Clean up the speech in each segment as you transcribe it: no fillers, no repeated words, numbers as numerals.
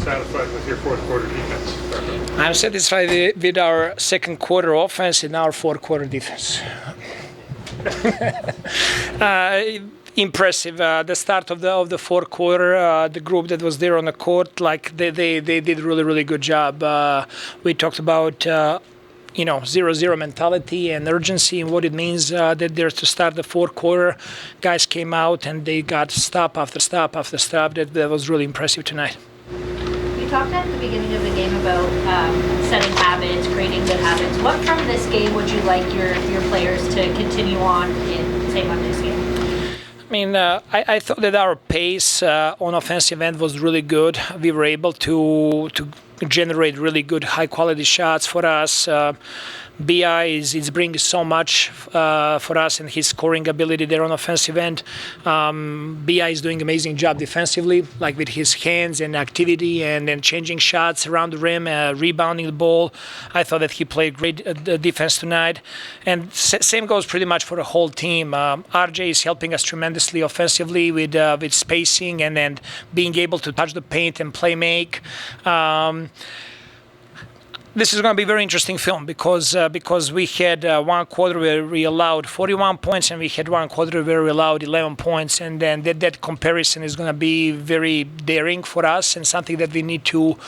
satisfied with your fourth quarter defense, Darko? I'm satisfied with our second quarter offense and our fourth quarter defense. Impressive. The start of the fourth quarter, the group that was there on the court, like they did really good job. We talked about 0-0 mentality and urgency and what it means that there's to start the fourth quarter. Guys came out and they got stop after stop after stop. That was really impressive tonight. You talked at the beginning of the game about setting habits, creating good habits. What from this game would you like your players to continue on in, say, Monday's game? I mean, I thought that our pace on offensive end was really good. We were able to generate really good, high-quality shots for us. BI is bringing so much for us and his scoring ability there on offensive end. BI is doing an amazing job defensively, like with his hands and activity and then changing shots around the rim, rebounding the ball. I thought that he played great defense tonight. And same goes pretty much for the whole team. RJ is helping us tremendously offensively with spacing and then being able to touch the paint and play make. This is going to be a very interesting film because we had one quarter where we allowed 41 points and we had one quarter where we allowed 11 points, and then that comparison is going to be very daring for us and something that we need to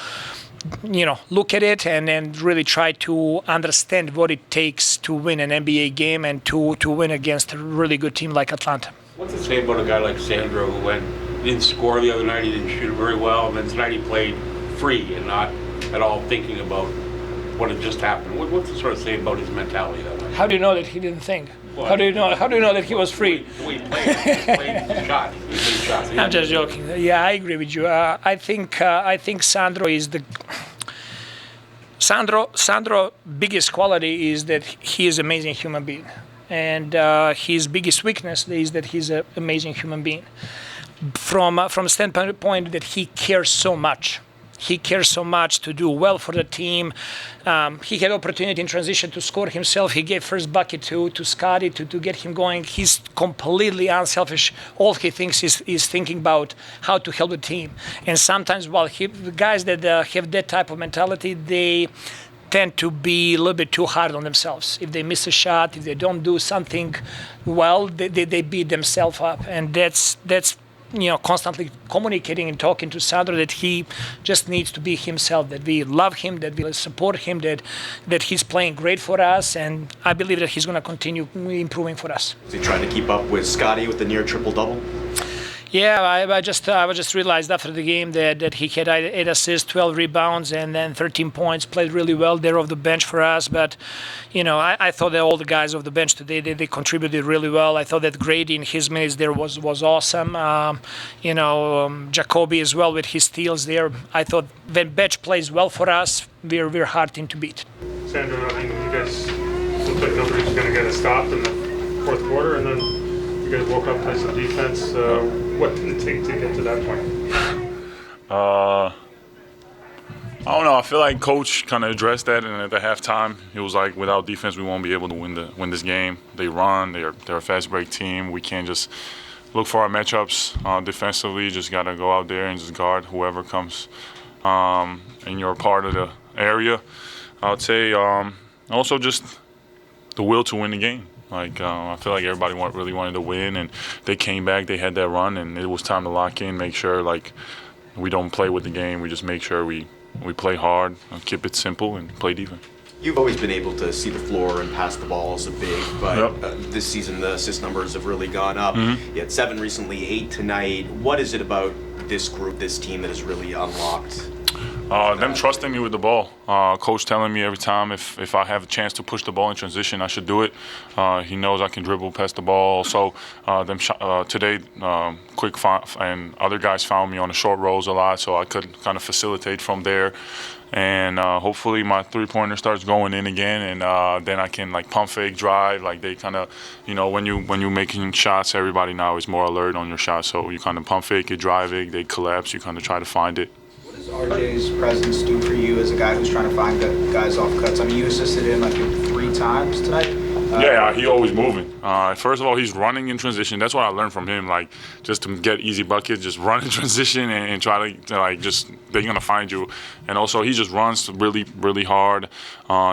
look at it and really try to understand what it takes to win an NBA game and to win against a really good team like Atlanta. What's it say about a guy like Sandro who didn't score the other night, he didn't shoot very well, and then tonight he played free and not at all thinking about what had just happened? What's it sort of say about his mentality that way? How do you know that he didn't think? How do you know that he was free? The way he played the shot. He made shots. I'm just joking. Yeah, I agree with you. I think Sandro is the Sandro biggest quality is that he is an amazing human being, and his biggest weakness is that he's an amazing human being. From a standpoint that he cares so much. He cares so much to do well for the team. He had opportunity in transition to score himself. He gave first bucket to Scotty to get him going. He's completely unselfish. All he thinks is thinking about how to help the team. And sometimes, the guys that have that type of mentality, they tend to be a little bit too hard on themselves. If they miss a shot, if they don't do something well, they beat themselves up. And that's constantly communicating and talking to Sandro that he just needs to be himself, that we love him, that we support him, that he's playing great for us, and I believe that he's going to continue improving for us. Is he trying to keep up with Scotty with the near triple-double? Yeah, I just realized after the game that he had 8 assists, 12 rebounds, and then 13 points. Played really well there off the bench for us. But, I thought that all the guys off the bench today, they contributed really well. I thought that Grady in his minutes there was awesome. Jacoby as well with his steals there. I thought when Betch plays well for us, we're hard team to beat. Sandro, I mean, you guys looked like nobody's going to get a stop in the fourth quarter, and then you guys woke up, played some defense. What did it take to get to that point? I don't know. I feel like Coach kind of addressed that, and at the halftime, he was like, "Without defense, we won't be able to win this game. They run. They're a fast break team. We can't just look for our matchups defensively. Just gotta go out there and just guard whoever comes in your part of the area." I would say also just the will to win the game. Like I feel like everybody really wanted to win, and they came back. They had that run, and it was time to lock in, make sure like we don't play with the game. We just make sure we play hard, keep it simple, and play defense. You've always been able to see the floor and pass the ball as a big, but this season the assist numbers have really gone up. Mm-hmm. You had 7 recently, 8 tonight. What is it about this group, this team, that has really unlocked? Them trusting me with the ball. Coach telling me every time if I have a chance to push the ball in transition, I should do it. He knows I can dribble, pass the ball. So today, Quick and other guys found me on the short rolls a lot, so I could kind of facilitate from there. And hopefully my three-pointer starts going in again, and then I can like pump fake, drive. Like they kind of, when you're making shots, everybody now is more alert on your shots. So you kind of pump fake it, drive it, they collapse. You kind of try to find it. What does RJ's presence do for you as a guy who's trying to find guys off cuts? I mean, you assisted him, 3 times tonight. Yeah, he always moving. First of all, he's running in transition. That's what I learned from him. Like, just to get easy buckets, just run in transition and try to like, just, they're going to find you. And also, he just runs really, really hard.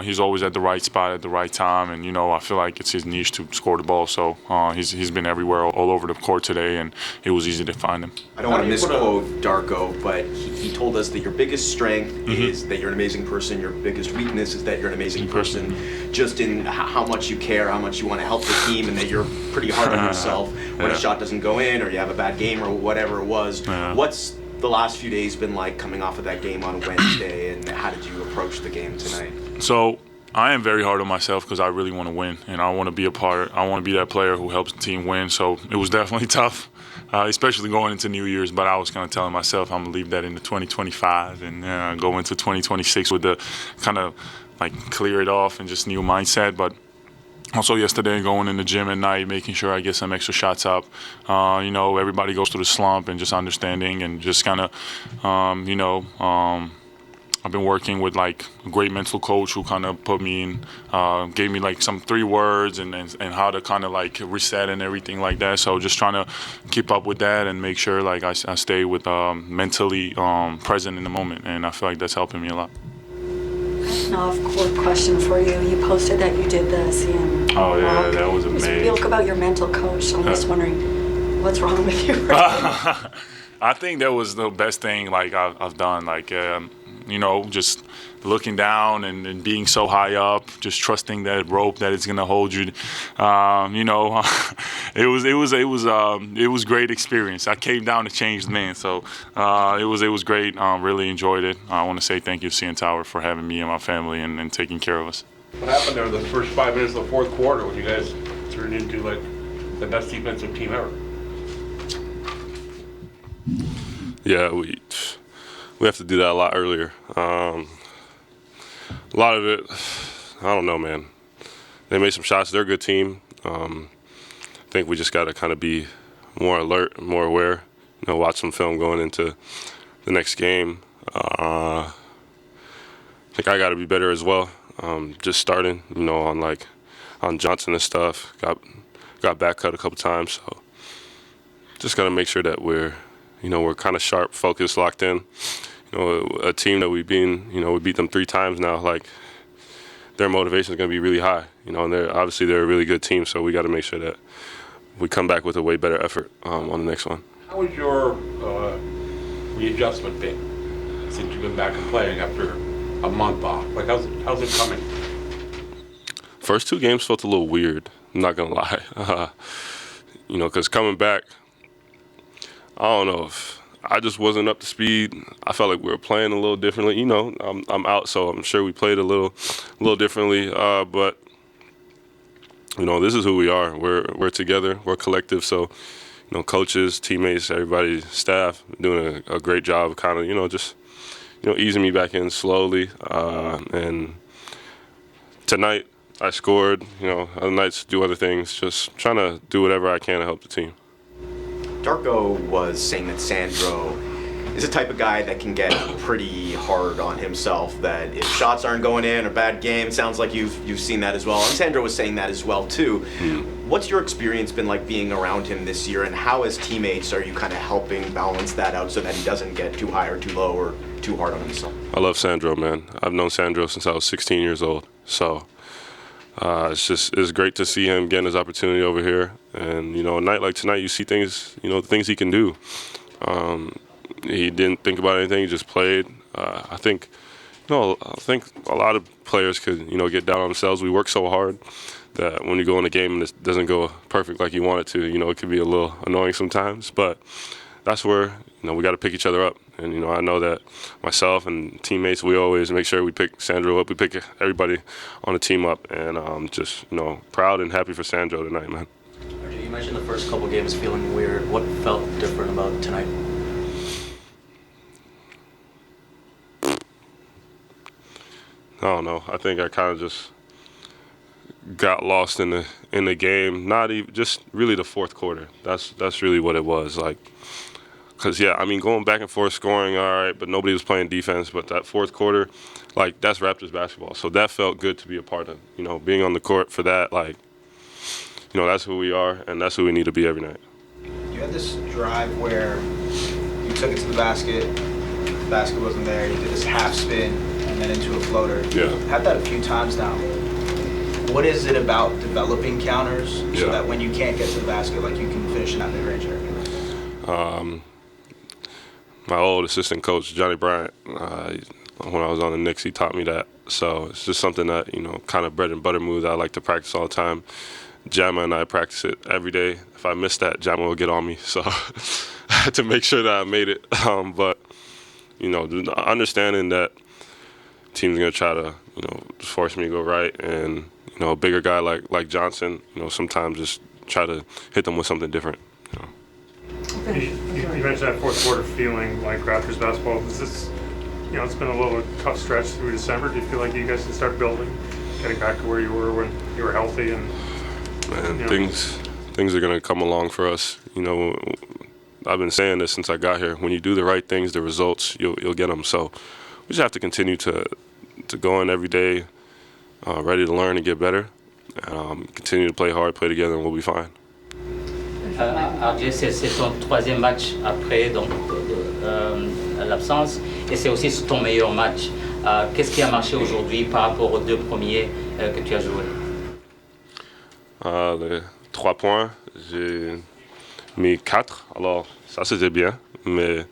He's always at the right spot at the right time. And, I feel like it's his niche to score the ball. So he's been everywhere, all over the court today, and it was easy to find him. I don't want to misquote Darko, but he told us that your biggest strength is that you're an amazing person. Your biggest weakness is that you're an amazing person. Just in how much you care, how much you want to help the team, and that you're pretty hard on yourself when a shot doesn't go in or you have a bad game or whatever it was. What's the last few days been like coming off of that game on Wednesday, and how did you approach the game tonight? So I am very hard on myself because I really want to win, and I want to be I want to be that player who helps the team win. So it was definitely tough, especially going into New Year's. But I was kind of telling myself I'm going to leave that into 2025 and go into 2026 with the kind of like clear it off and just new mindset. But also yesterday, going in the gym at night, making sure I get some extra shots up. Everybody goes through the slump, and just understanding and just kind of, I've been working with like a great mental coach who kind of put me in, gave me like some 3 words and how to kind of like reset and everything like that. So just trying to keep up with that and make sure like I stay with mentally present in the moment, and I feel like that's helping me a lot. An off-court question for you. You posted that you did the CM. Oh yeah, that was amazing. You spoke about your mental coach. So I'm just wondering, what's wrong with you? I think that was the best thing like I've done. Like just looking down and being so high up, just trusting that rope that it's gonna hold you. It was great experience. I came down to change the man, so it was great. Really enjoyed it. I want to say thank you to CN Tower for having me and my family and taking care of us. What happened there the first 5 minutes of the fourth quarter when you guys turned into like the best defensive team ever? Yeah, we have to do that a lot earlier. A lot of it, I don't know, man. They made some shots. They're a good team. I think we just got to kind of be more alert, more aware. Watch some film going into the next game. I think I got to be better as well. Just starting, on Johnson and stuff. Got back cut a couple times, so just got to make sure that we're kind of sharp, focused, locked in. A team that we beat them 3 times now. Like, their motivation is going to be really high. And they're a really good team. So we got to make sure that we come back with a way better effort on the next one. How has your readjustment been since you've been back and playing after a month off? Like, how's it coming? First 2 games felt a little weird. I'm not gonna lie. Because coming back, I don't know if I just wasn't up to speed. I felt like we were playing a little differently. I'm out, so I'm sure we played a little differently. But this is who we are. We're together. We're collective. So, coaches, teammates, everybody, staff, doing a great job of kind of, just easing me back in slowly. And tonight I scored. Other nights do other things. Just trying to do whatever I can to help the team. Darko was saying that Sandro is the type of guy that can get pretty hard on himself, that if shots aren't going in or bad game, sounds like you've seen that as well. And Sandro was saying that as well too. What's your experience been like being around him this year, and how as teammates are you kind of helping balance that out so that he doesn't get too high or too low or too hard on himself? I love Sandro, man. I've known Sandro since I was 16 years old. So it's great to see him getting his opportunity over here. And, a night like tonight, you see things, things he can do. He didn't think about anything, he just played. I think a lot of players could, get down on themselves. We work so hard that when you go in a game and it doesn't go perfect like you want it to, it can be a little annoying sometimes. But that's where, we got to pick each other up. And, I know that myself and teammates, we always make sure we pick Sandro up. We pick everybody on the team up. And just, proud and happy for Sandro tonight, man. You mentioned the first couple games feeling weird. What felt different about tonight? I don't know. I think I kind of just got lost in the game. Not even just really the fourth quarter. That's really what it was. Like, Because, yeah, I mean, going back and forth, scoring, all right, but nobody was playing defense. But that fourth quarter, like, that's Raptors basketball. So that felt good to be a part of. You know, being on the court for that, like, you know, that's who we are, and that's who we need to be every night. You had this drive where you took it to the basket wasn't there, you did this half spin, and then into a floater. Yeah. You've had that a few times now. What is it about developing counters so that when you can't get to the basket, like, you can finish in that mid-range area? My old assistant coach, Johnny Bryant, when I was on the Knicks, he taught me that. So it's just something that, you know, kind of bread and butter moves I like to practice all the time. Jamma and I practice it every day. If I miss that, Jamma will get on me. So I had to make sure that I made it. But, you know, understanding that team's going to try to, you know, force me to go right. And, you know, a bigger guy like Johnson, you know, sometimes just try to hit them with something different. You know. You mentioned that fourth quarter feeling like Raptors basketball. Is this, you know, it's been a little tough stretch through December. Do you feel like you guys can start building, getting back to where you were when you were healthy? And man, you know, things are gonna come along for us. You know, I've been saying this since I got here. When you do the right things, the results you'll get them. So we just have to continue to go in every day, ready to learn and get better. Continue to play hard, play together, and we'll be fine. RJ, c'est ton troisième match après donc, l'absence et c'est aussi ton meilleur match. Qu'est-ce qui a marché aujourd'hui par rapport aux deux premiers que tu as joués? Les 3 points, j'ai mis 4, alors ça c'était bien, mais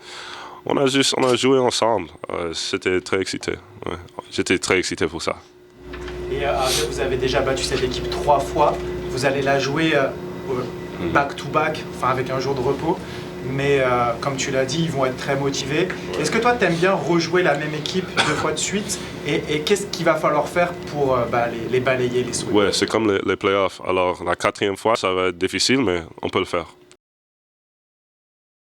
on a joué ensemble, c'était très excité. Ouais. J'étais très excité pour ça. Et RJ, vous avez déjà battu cette équipe 3 fois, vous allez la jouer back-to-back, enfin avec un jour de repos, mais comme tu l'as dit, ils vont être très motivés. Est-ce que toi, tu aimes bien rejouer la même équipe 2 fois de suite et qu'est-ce qu'il va falloir faire pour les balayer, les sauver? Ouais, c'est comme les playoffs. Alors, la 4e fois, ça va être difficile, mais on peut le faire.